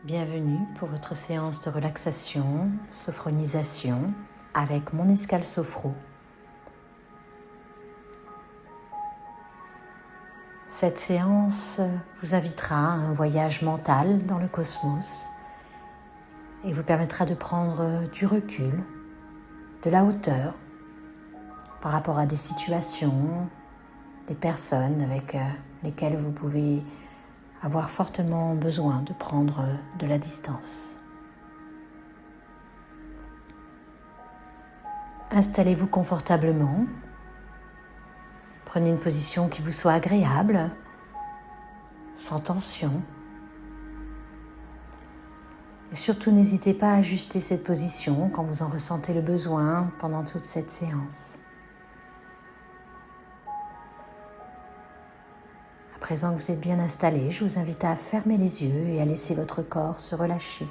Bienvenue pour votre séance de relaxation, sophronisation avec mon escale sophro. Cette séance vous invitera à un voyage mental dans le cosmos et vous permettra de prendre du recul, de la hauteur par rapport à des situations, des personnes avec lesquelles vous pouvez avoir fortement besoin de prendre de la distance. Installez-vous confortablement. Prenez une position qui vous soit agréable, sans tension. Et surtout, n'hésitez pas à ajuster cette position quand vous en ressentez le besoin pendant toute cette séance. À présent que vous êtes bien installé, je vous invite à fermer les yeux et à laisser votre corps se relâcher.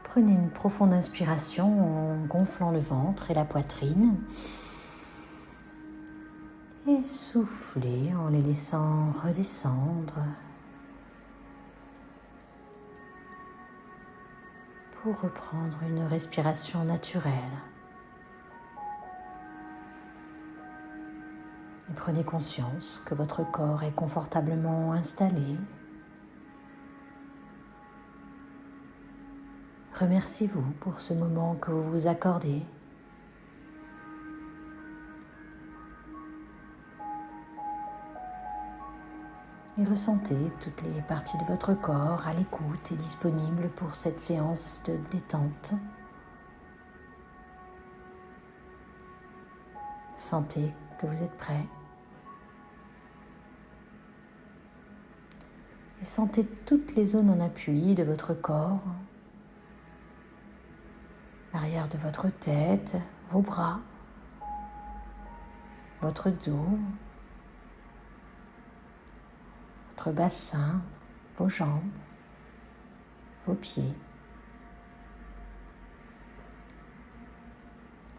Prenez une profonde inspiration en gonflant le ventre et la poitrine. Et soufflez en les laissant redescendre pour reprendre une respiration naturelle. Et prenez conscience que votre corps est confortablement installé. Remerciez-vous pour ce moment que vous vous accordez. Et ressentez toutes les parties de votre corps à l'écoute et disponibles pour cette séance de détente. Sentez que vous êtes prêt. Et sentez toutes les zones en appui de votre corps, l'arrière de votre tête, vos bras, votre dos, votre bassin, vos jambes, vos pieds.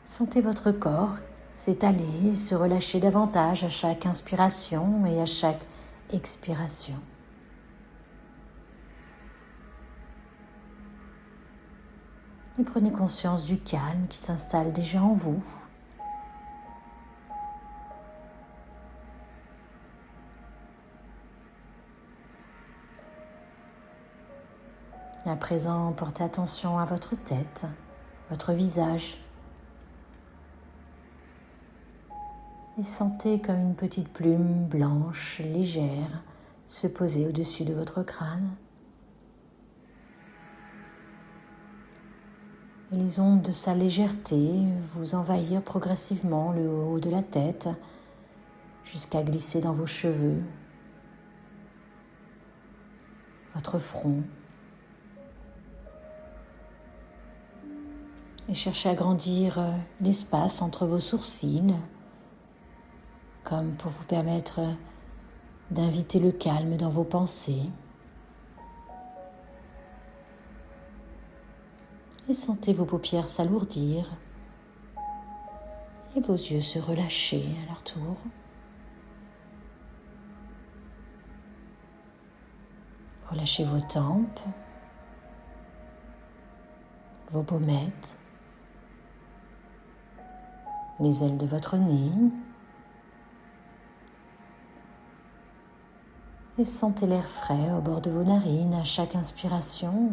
Sentez votre corps s'étaler, se relâcher davantage à chaque inspiration et à chaque expiration. Et prenez conscience du calme qui s'installe déjà en vous. Et à présent, portez attention à votre tête, votre visage. Et sentez comme une petite plume blanche, légère, se poser au-dessus de votre crâne. Et les ondes de sa légèreté vous envahir progressivement le haut de la tête jusqu'à glisser dans vos cheveux, votre front. Et cherchez à agrandir l'espace entre vos sourcils, comme pour vous permettre d'inviter le calme dans vos pensées. Et sentez vos paupières s'alourdir et vos yeux se relâcher à leur tour. Relâchez vos tempes, vos pommettes, les ailes de votre nez. Et sentez l'air frais au bord de vos narines à chaque inspiration.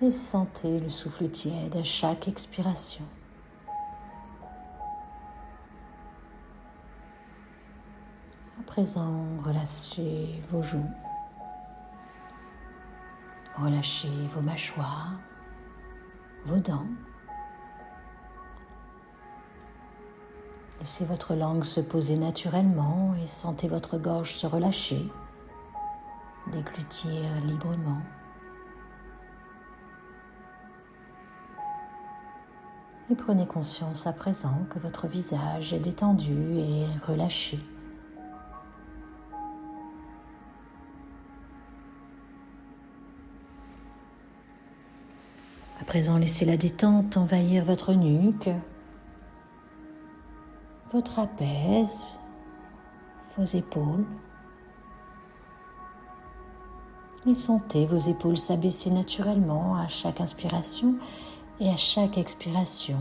Et sentez le souffle tiède à chaque expiration. À présent, relâchez vos joues. Relâchez vos mâchoires, vos dents. Laissez votre langue se poser naturellement et sentez votre gorge se relâcher, déglutir librement. Et prenez conscience à présent que votre visage est détendu et relâché. À présent, laissez la détente envahir votre nuque, votre trapèze, vos épaules. Et sentez vos épaules s'abaisser naturellement à chaque inspiration et à chaque expiration.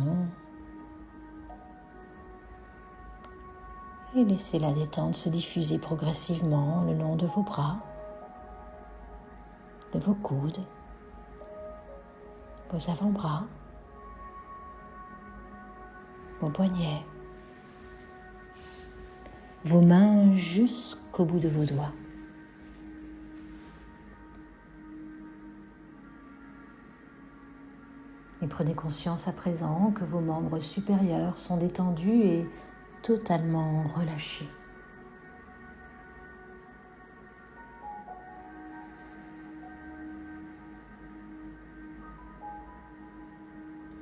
Et laissez la détente se diffuser progressivement le long de vos bras, de vos coudes, vos avant-bras, vos poignets, vos mains jusqu'au bout de vos doigts. Et prenez conscience à présent que vos membres supérieurs sont détendus et totalement relâchés.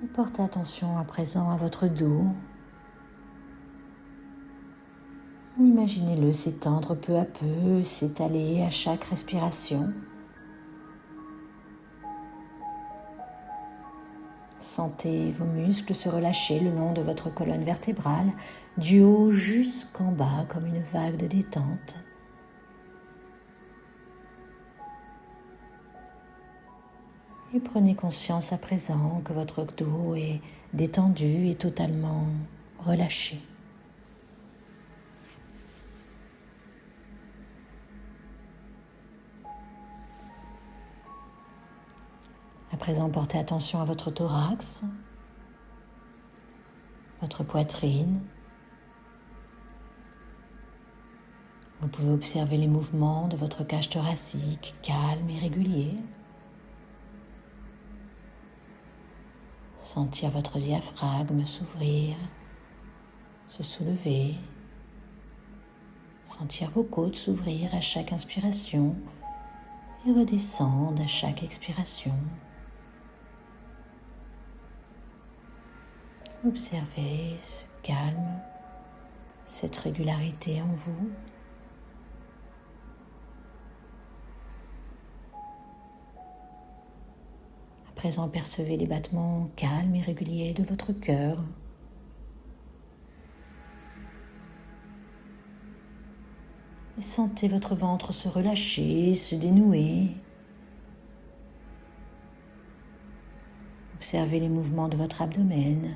Et portez attention à présent à votre dos. Imaginez-le s'étendre peu à peu, s'étaler à chaque respiration. Sentez vos muscles se relâcher le long de votre colonne vertébrale, du haut jusqu'en bas comme une vague de détente. Et prenez conscience à présent que votre dos est détendu et totalement relâché. À présent, portez attention à votre thorax, votre poitrine. Vous pouvez observer les mouvements de votre cage thoracique, calme et régulier. Sentir votre diaphragme s'ouvrir, se soulever. Sentir vos côtes s'ouvrir à chaque inspiration et redescendre à chaque expiration. Observez ce calme, cette régularité en vous. À présent, percevez les battements calmes et réguliers de votre cœur. Et sentez votre ventre se relâcher, se dénouer. Observez les mouvements de votre abdomen.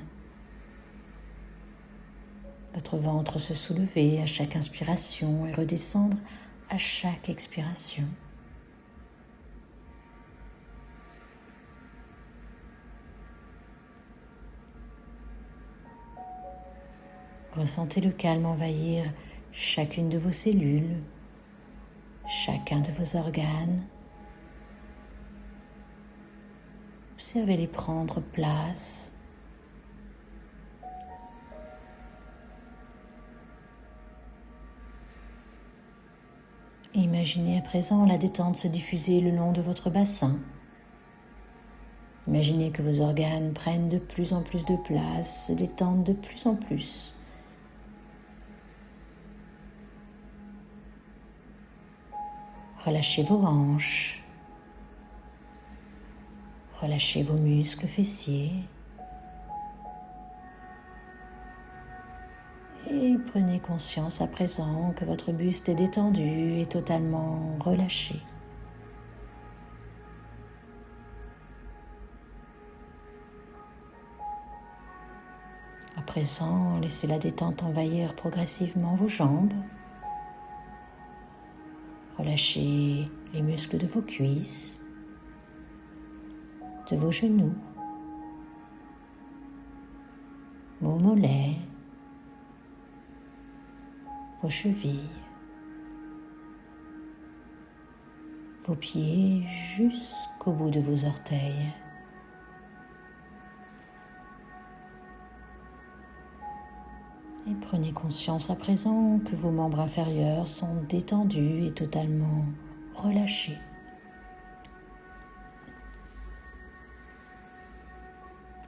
Votre ventre se soulever à chaque inspiration et redescendre à chaque expiration. Ressentez le calme envahir chacune de vos cellules, chacun de vos organes. Observez-les prendre place. Et imaginez à présent la détente se diffuser le long de votre bassin. Imaginez que vos organes prennent de plus en plus de place, se détendent de plus en plus. Relâchez vos hanches. Relâchez vos muscles fessiers. Et prenez conscience à présent que votre buste est détendu et totalement relâché. À présent, laissez la détente envahir progressivement vos jambes. Relâchez les muscles de vos cuisses, de vos genoux, vos mollets, vos chevilles, vos pieds jusqu'au bout de vos orteils. Et prenez conscience à présent que vos membres inférieurs sont détendus et totalement relâchés.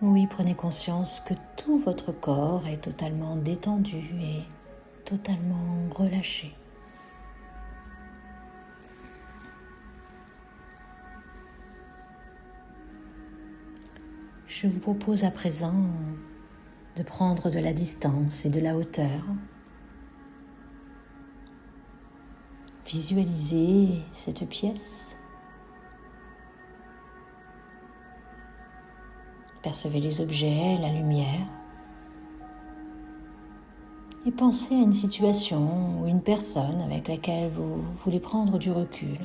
Oui, prenez conscience que tout votre corps est totalement détendu et totalement relâché. Je vous propose à présent de prendre de la distance et de la hauteur. Visualisez cette pièce Percevez les objets, la lumière. Et pensez à une situation ou une personne avec laquelle vous voulez prendre du recul.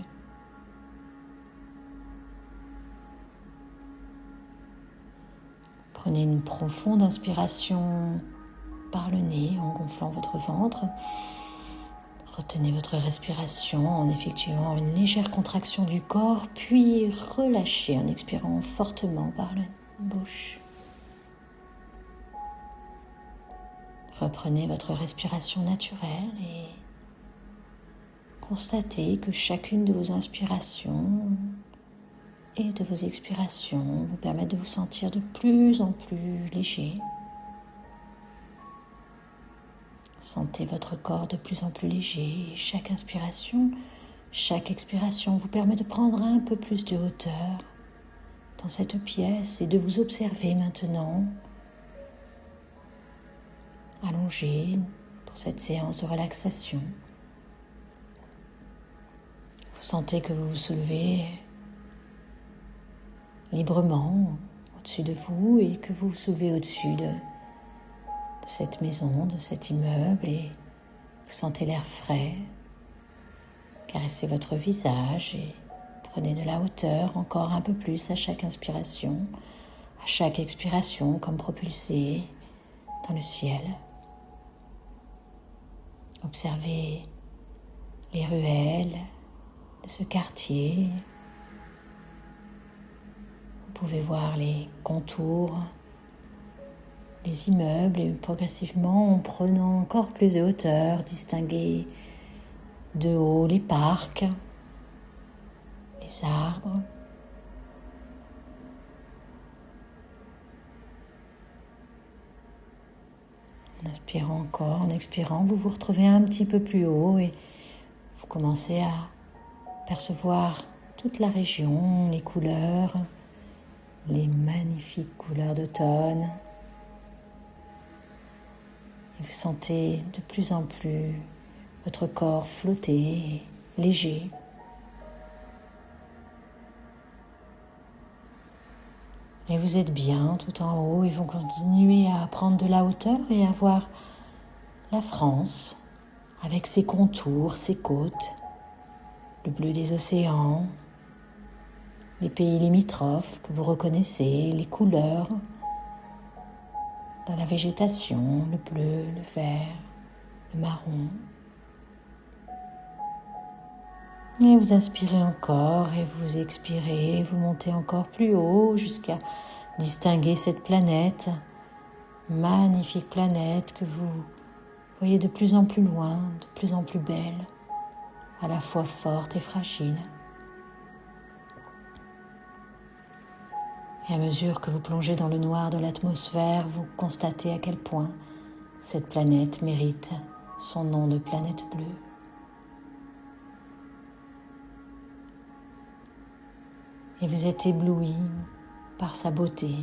Prenez une profonde inspiration par le nez en gonflant votre ventre. Retenez votre respiration en effectuant une légère contraction du corps, puis relâchez en expirant fortement par la bouche. Reprenez votre respiration naturelle et constatez que chacune de vos inspirations et de vos expirations vous permettent de vous sentir de plus en plus léger. Sentez votre corps de plus en plus léger et chaque inspiration, chaque expiration vous permet de prendre un peu plus de hauteur dans cette pièce et de vous observer maintenant allongé pour cette séance de relaxation. Vous sentez que vous vous soulevez librement au-dessus de vous et que vous vous soulevez au-dessus de cette maison, de cet immeuble et vous sentez l'air frais. Caressez votre visage et prenez de la hauteur encore un peu plus à chaque inspiration, à chaque expiration comme propulsé dans le ciel. Observez les ruelles de ce quartier. Vous pouvez voir les contours des immeubles et progressivement, en prenant encore plus de hauteur, distinguer de haut les parcs, les arbres. En inspirant encore, en expirant, vous vous retrouvez un petit peu plus haut et vous commencez à percevoir toute la région, les couleurs, les magnifiques couleurs d'automne. Et vous sentez de plus en plus votre corps flotter, léger. Et vous êtes bien tout en haut et vous continuez à prendre de la hauteur et à voir la France avec ses contours, ses côtes, le bleu des océans, les pays limitrophes que vous reconnaissez, les couleurs dans la végétation, le bleu, le vert, le marron. Et vous inspirez encore et vous expirez, vous montez encore plus haut jusqu'à distinguer cette planète, magnifique planète que vous voyez de plus en plus loin, de plus en plus belle, à la fois forte et fragile. Et à mesure que vous plongez dans le noir de l'atmosphère, vous constatez à quel point cette planète mérite son nom de planète bleue. Et vous êtes ébloui par sa beauté,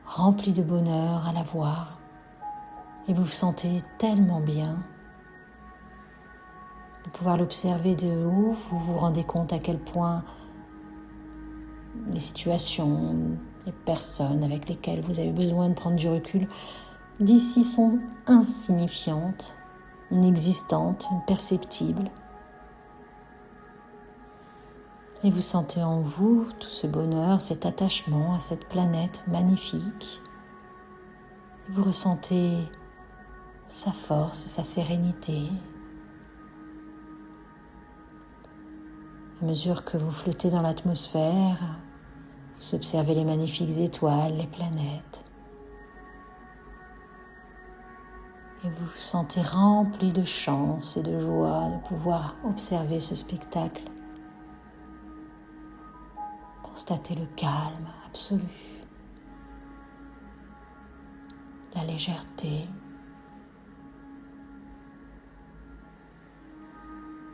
rempli de bonheur à la voir. Et vous vous sentez tellement bien de pouvoir l'observer de haut. Vous vous rendez compte à quel point les situations, les personnes avec lesquelles vous avez besoin de prendre du recul d'ici sont insignifiantes, inexistantes, imperceptibles. Et vous sentez en vous tout ce bonheur, cet attachement à cette planète magnifique. Et vous ressentez sa force, sa sérénité. À mesure que vous flottez dans l'atmosphère, vous observez les magnifiques étoiles, les planètes. Et vous vous sentez rempli de chance et de joie de pouvoir observer ce spectacle. Constatez le calme absolu, la légèreté.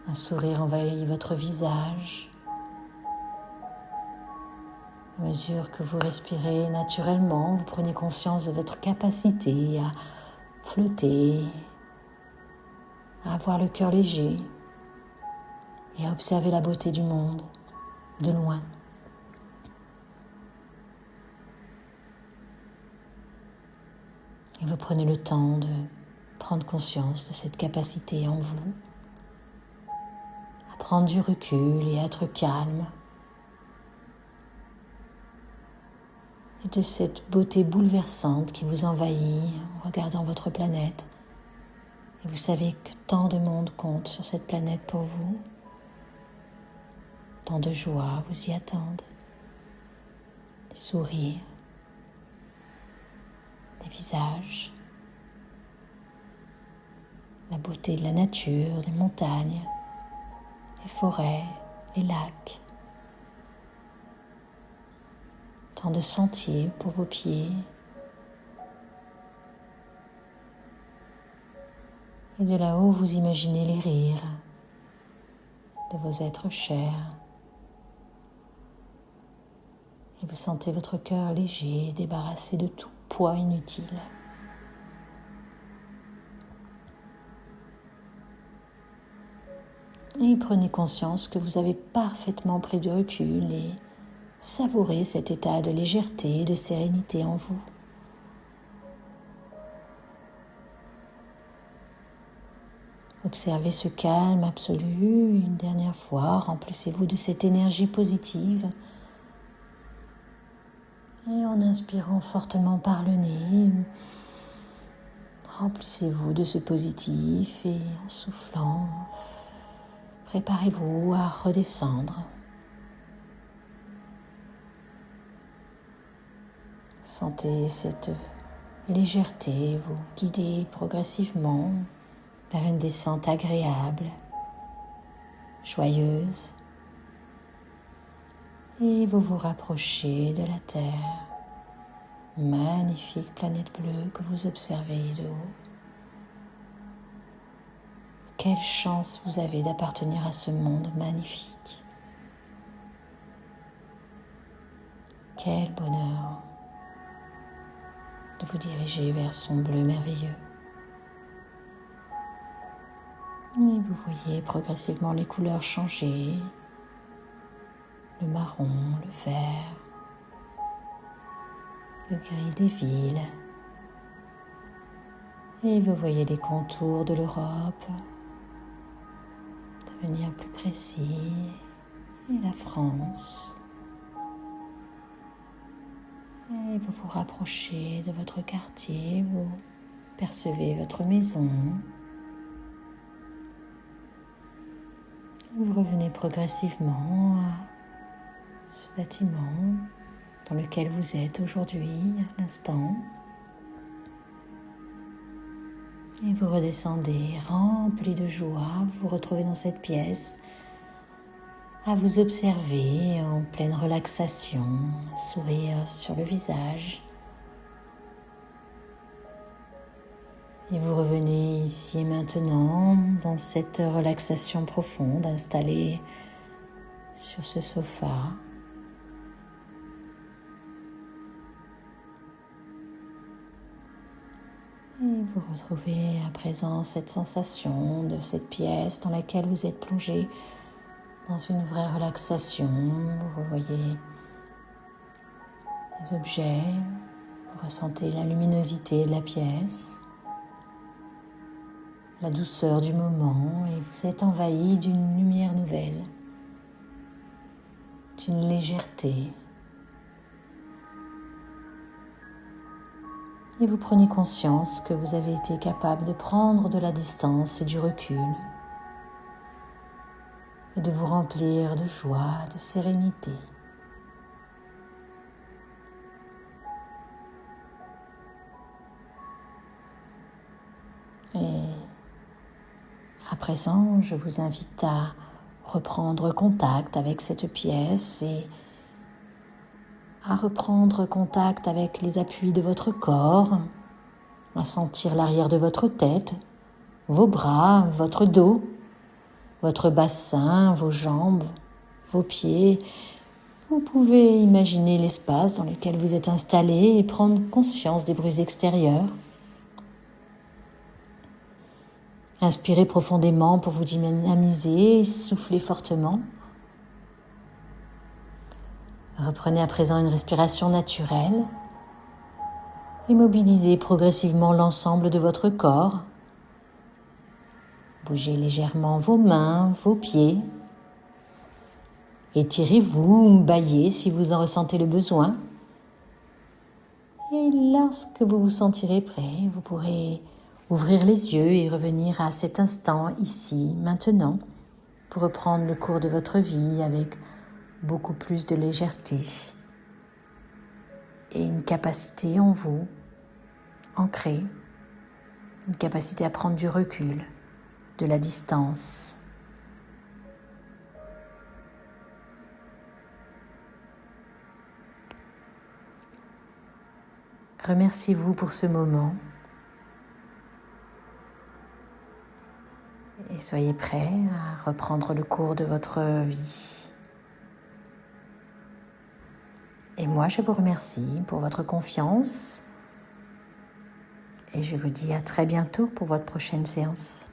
Un sourire envahit votre visage. À mesure que vous respirez naturellement, vous prenez conscience de votre capacité à flotter, à avoir le cœur léger et à observer la beauté du monde de loin. Et vous prenez le temps de prendre conscience de cette capacité en vous à prendre du recul et à être calme. Et de cette beauté bouleversante qui vous envahit en regardant votre planète. Et vous savez que tant de monde compte sur cette planète pour vous. Tant de joie vous y attendent. Des sourires, des visages, la beauté de la nature, des montagnes, les forêts, les lacs. Tant de sentiers pour vos pieds. Et de là-haut, vous imaginez les rires de vos êtres chers. Et vous sentez votre cœur léger, débarrassé de tout poids inutile. Et prenez conscience que vous avez parfaitement pris du recul et savourez cet état de légèreté et de sérénité en vous. Observez ce calme absolu une dernière fois, remplissez-vous de cette énergie positive. Et en inspirant fortement par le nez, remplissez-vous de ce positif et en soufflant, préparez-vous à redescendre. Sentez cette légèreté vous guider progressivement vers une descente agréable, joyeuse. Et vous vous rapprochez de la Terre, magnifique planète bleue que vous observez de haut. Quelle chance vous avez d'appartenir à ce monde magnifique. Quel bonheur de vous diriger vers son bleu merveilleux. Et vous voyez progressivement les couleurs changer. Le marron, le vert, le gris des villes. Et vous voyez les contours de l'Europe devenir plus précis, et la France. Et vous vous rapprochez de votre quartier, vous percevez votre maison. Vous revenez progressivement à ce bâtiment dans lequel vous êtes aujourd'hui, à l'instant. Et vous redescendez rempli de joie, vous vous retrouvez dans cette pièce à vous observer en pleine relaxation, un sourire sur le visage. Et vous revenez ici et maintenant dans cette relaxation profonde installée sur ce sofa. Et vous retrouvez à présent cette sensation de cette pièce dans laquelle vous êtes plongé dans une vraie relaxation. Vous voyez les objets, vous ressentez la luminosité de la pièce, la douceur du moment et vous êtes envahi d'une lumière nouvelle, d'une légèreté. Et vous prenez conscience que vous avez été capable de prendre de la distance et du recul et de vous remplir de joie, de sérénité. Et à présent, je vous invite à reprendre contact avec cette pièce et à reprendre contact avec les appuis de votre corps, à sentir l'arrière de votre tête, vos bras, votre dos, votre bassin, vos jambes, vos pieds. Vous pouvez imaginer l'espace dans lequel vous êtes installé et prendre conscience des bruits extérieurs. Inspirez profondément pour vous dynamiser, soufflez fortement. Reprenez à présent une respiration naturelle et mobilisez progressivement l'ensemble de votre corps. Bougez légèrement vos mains, vos pieds. Étirez-vous, bâillez si vous en ressentez le besoin. Et lorsque vous vous sentirez prêt, vous pourrez ouvrir les yeux et revenir à cet instant, ici, maintenant, pour reprendre le cours de votre vie avec beaucoup plus de légèreté et une capacité en vous, ancrée, une capacité à prendre du recul, de la distance. Remerciez-vous pour ce moment et soyez prêts à reprendre le cours de votre vie. Et moi, je vous remercie pour votre confiance et je vous dis à très bientôt pour votre prochaine séance.